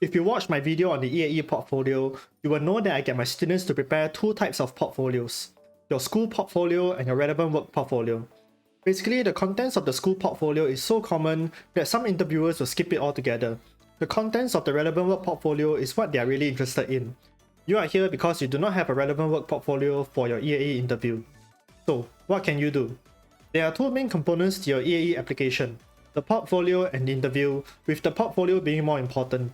If you watched my video on the EAE portfolio, you will know that I get my students to prepare two types of portfolios: your school portfolio and your relevant work portfolio. Basically, the contents of the school portfolio is so common that some interviewers will skip it altogether. The contents of the relevant work portfolio is what they are really interested in. You are here because you do not have a relevant work portfolio for your EAE interview. So, what can you do? There are two main components to your EAE application: the portfolio and the interview, with the portfolio being more important.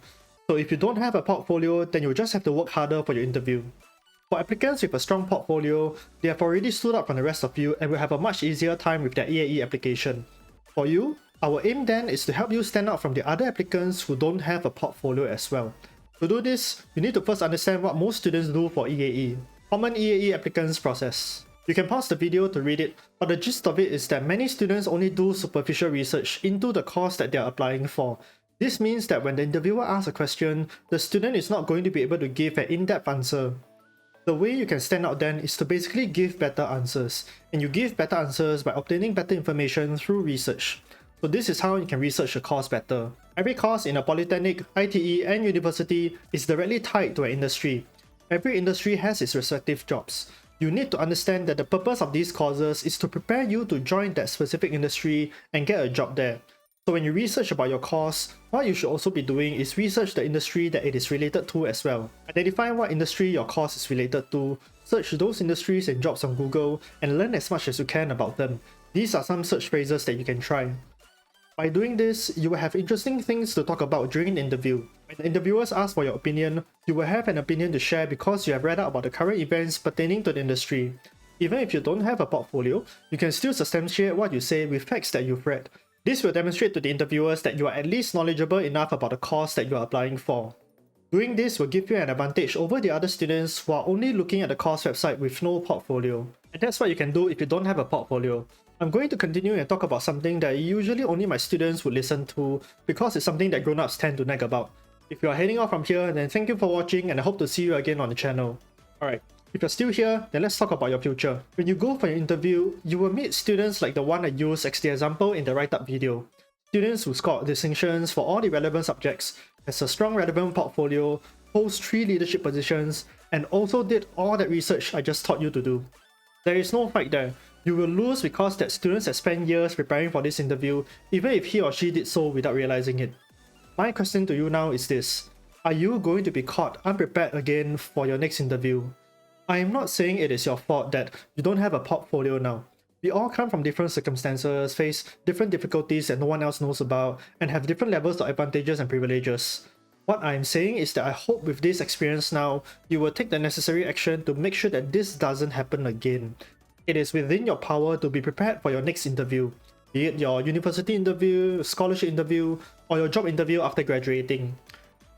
So if you don't have a portfolio, then you just have to work harder for your interview. For applicants with a strong portfolio, they have already stood out from the rest of you and will have a much easier time with their EAE application. For you, our aim then is to help you stand out from the other applicants who don't have a portfolio as well. To do this, you need to first understand what most students do for EAE. Common EAE applicants process. You can pause the video to read it, but the gist of it is that many students only do superficial research into the course that they are applying for. This means that when the interviewer asks a question, the student is not going to be able to give an in-depth answer. The way you can stand out then is to basically give better answers, and you give better answers by obtaining better information through research. So this is how you can research a course better. Every course in a polytechnic, ITE, and university is directly tied to an industry. Every industry has its respective jobs. You need to understand that the purpose of these courses is to prepare you to join that specific industry and get a job there. So when you research about your course, what you should also be doing is research the industry that it is related to as well. Identify what industry your course is related to, search those industries and jobs on Google, and learn as much as you can about them. These are some search phrases that you can try. By doing this, you will have interesting things to talk about during the interview. When the interviewers ask for your opinion, you will have an opinion to share because you have read out about the current events pertaining to the industry. Even if you don't have a portfolio, you can still substantiate what you say with facts that you've read. This will demonstrate to the interviewers that you are at least knowledgeable enough about the course that you are applying for. Doing this will give you an advantage over the other students who are only looking at the course website with no portfolio. And that's what you can do if you don't have a portfolio. I'm going to continue and talk about something that usually only my students would listen to because it's something that grown-ups tend to nag about. If you are heading off from here, then thank you for watching and I hope to see you again on the channel. Alright. If you're still here, then let's talk about your future. When you go for your interview, you will meet students like the one I used as the example in the write-up video. Students who scored distinctions for all the relevant subjects, has a strong relevant portfolio, holds 3 leadership positions, and also did all that research I just taught you to do. There is no fight there. You will lose because that students have spent years preparing for this interview, even if he or she did so without realizing it. My question to you now is this: are you going to be caught unprepared again for your next interview? I am not saying it is your fault that you don't have a portfolio now. We all come from different circumstances, face different difficulties that no one else knows about, and have different levels of advantages and privileges. What I am saying is that I hope with this experience now, you will take the necessary action to make sure that this doesn't happen again. It is within your power to be prepared for your next interview, be it your university interview, scholarship interview, or your job interview after graduating.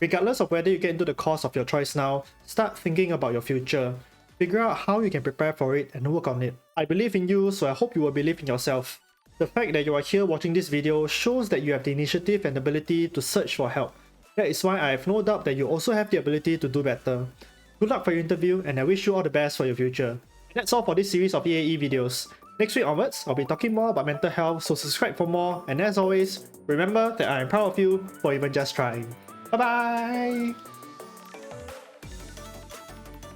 Regardless of whether you get into the course of your choice now, start thinking about your future. Figure out how you can prepare for it and work on it. I believe in you, so I hope you will believe in yourself. The fact that you are here watching this video shows that you have the initiative and ability to search for help. That is why I have no doubt that you also have the ability to do better. Good luck for your interview, and I wish you all the best for your future. And that's all for this series of EAE videos. Next week onwards, I'll be talking more about mental health, so subscribe for more, and as always, remember that I am proud of you for even just trying. Bye bye!